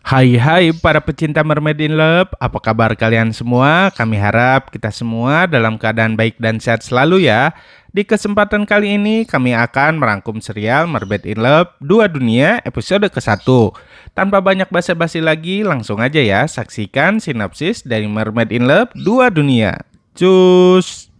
Hai para pecinta Mermaid in Love, apa kabar kalian semua? Kami harap kita semua dalam keadaan baik dan sehat selalu ya. Di kesempatan kali ini kami akan merangkum serial Mermaid in Love Dua Dunia episode ke-1. Tanpa banyak basa-basi lagi, langsung aja ya saksikan sinopsis dari Mermaid in Love Dua Dunia. Cus!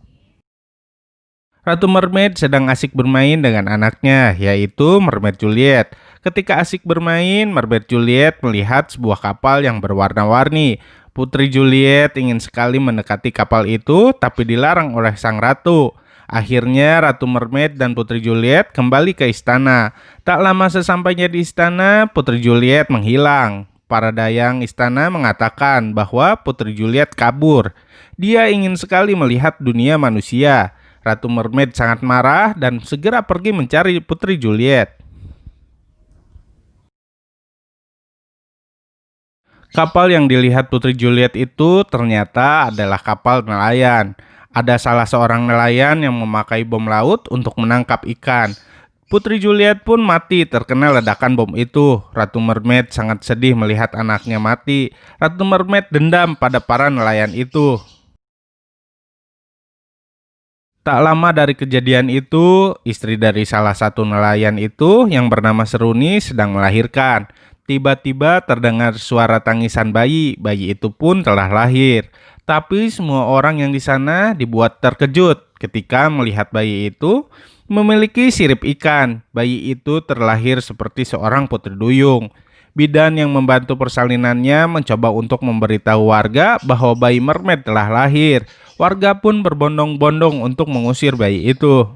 Ratu Mermaid sedang asik bermain dengan anaknya, yaitu Mermaid Juliet. Ketika asik bermain, Mermaid Juliet melihat sebuah kapal yang berwarna-warni. Putri Juliet ingin sekali mendekati kapal itu, tapi dilarang oleh sang ratu. Akhirnya Ratu Mermaid dan Putri Juliet kembali ke istana. Tak lama sesampainya di istana, Putri Juliet menghilang. Para dayang istana mengatakan bahwa Putri Juliet kabur. Dia ingin sekali melihat dunia manusia. Ratu Mermaid sangat marah dan segera pergi mencari Putri Juliet. Kapal yang dilihat Putri Juliet itu ternyata adalah kapal nelayan. Ada salah seorang nelayan yang memakai bom laut untuk menangkap ikan. Putri Juliet pun mati terkena ledakan bom itu. Ratu Mermaid sangat sedih melihat anaknya mati. Ratu Mermaid dendam pada para nelayan itu. Tak lama dari kejadian itu, istri dari salah satu nelayan itu yang bernama Seruni sedang melahirkan. Tiba-tiba terdengar suara tangisan bayi. Bayi itu pun telah lahir. Tapi semua orang yang di sana dibuat terkejut ketika melihat bayi itu memiliki sirip ikan. Bayi itu terlahir seperti seorang putri duyung. Bidan yang membantu persalinannya mencoba untuk memberitahu warga bahwa bayi mermaid telah lahir. Warga pun berbondong-bondong untuk mengusir bayi itu.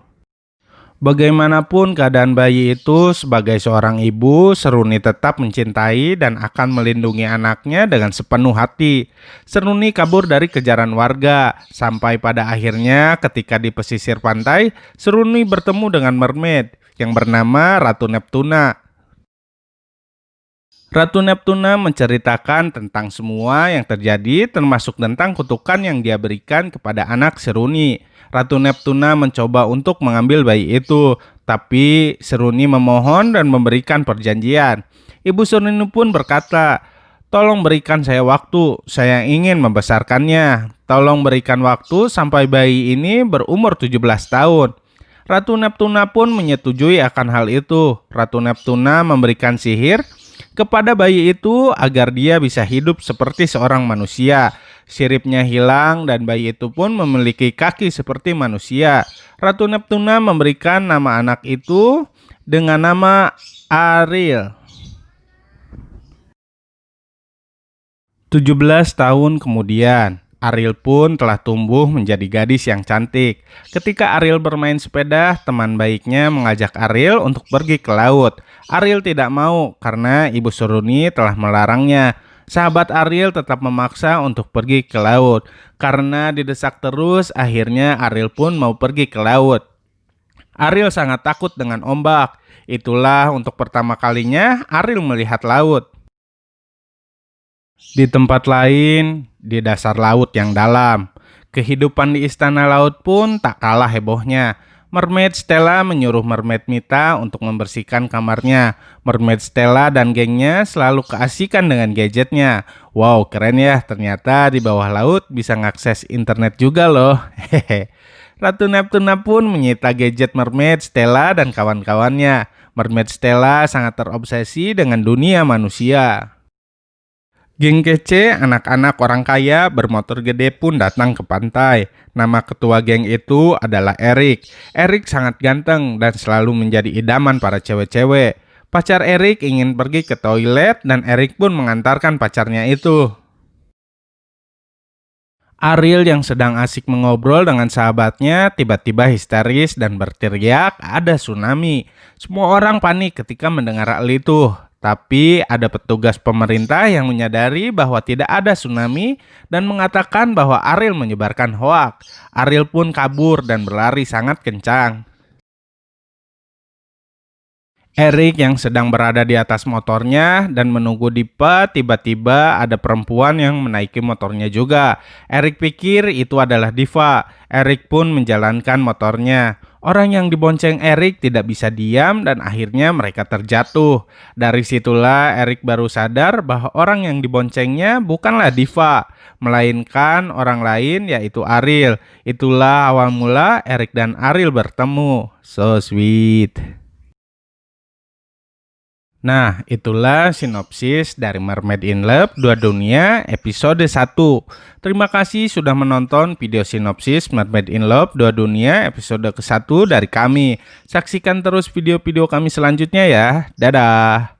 Bagaimanapun keadaan bayi itu, sebagai seorang ibu, Seruni tetap mencintai dan akan melindungi anaknya dengan sepenuh hati. Seruni kabur dari kejaran warga, sampai pada akhirnya ketika di pesisir pantai, Seruni bertemu dengan mermaid yang bernama Ratu Neptuna. Ratu Neptuna menceritakan tentang semua yang terjadi termasuk tentang kutukan yang dia berikan kepada anak Seruni. Ratu Neptuna mencoba untuk mengambil bayi itu, tapi Seruni memohon dan memberikan perjanjian. Ibu Seruni pun berkata, "Tolong berikan saya waktu, saya ingin membesarkannya. Tolong berikan waktu sampai bayi ini berumur 17 tahun." Ratu Neptuna pun menyetujui akan hal itu. Ratu Neptuna memberikan sihir kepada bayi itu agar dia bisa hidup seperti seorang manusia. Siripnya hilang dan bayi itu pun memiliki kaki seperti manusia. Ratu Neptuna memberikan nama anak itu dengan nama Ariel. 17 tahun kemudian, Ariel pun telah tumbuh menjadi gadis yang cantik. Ketika Ariel bermain sepeda, teman baiknya mengajak Ariel untuk pergi ke laut. Ariel tidak mau karena ibu Seruni telah melarangnya. Sahabat Ariel tetap memaksa untuk pergi ke laut. Karena didesak terus, akhirnya Ariel pun mau pergi ke laut. Ariel sangat takut dengan ombak. Itulah untuk pertama kalinya Ariel melihat laut. Di tempat lain, di dasar laut yang dalam, kehidupan di istana laut pun tak kalah hebohnya. Mermaid Stella menyuruh Mermaid Mita untuk membersihkan kamarnya. Mermaid Stella dan gengnya selalu keasikan dengan gadgetnya. Wow, keren ya, ternyata di bawah laut bisa ngakses internet juga loh. Hehe. Ratu Neptuna pun menyita gadget Mermaid Stella dan kawan-kawannya. Mermaid Stella sangat terobsesi dengan dunia manusia. Geng kece, anak-anak orang kaya bermotor gede pun datang ke pantai. Nama ketua geng itu adalah Eric. Eric sangat ganteng dan selalu menjadi idaman para cewek-cewek. Pacar Eric ingin pergi ke toilet dan Eric pun mengantarkan pacarnya itu. Ariel yang sedang asik mengobrol dengan sahabatnya tiba-tiba histeris dan berteriak ada tsunami. Semua orang panik ketika mendengar hal itu. Tapi ada petugas pemerintah yang menyadari bahwa tidak ada tsunami dan mengatakan bahwa Ariel menyebarkan hoak. Ariel pun kabur dan berlari sangat kencang. Erik yang sedang berada di atas motornya dan menunggu di pet, tiba-tiba ada perempuan yang menaiki motornya juga. Erik pikir itu adalah Diva. Erik pun menjalankan motornya. Orang yang dibonceng Erik tidak bisa diam dan akhirnya mereka terjatuh. Dari situlah Erik baru sadar bahwa orang yang diboncengnya bukanlah Diva, melainkan orang lain yaitu Ariel. Itulah awal mula Erik dan Ariel bertemu. So sweet. Nah, itulah sinopsis dari Mermaid in Love Dua Dunia episode 1. Terima kasih sudah menonton video sinopsis Mermaid in Love Dua Dunia episode ke-1 dari kami. Saksikan terus video-video kami selanjutnya ya. Dadah.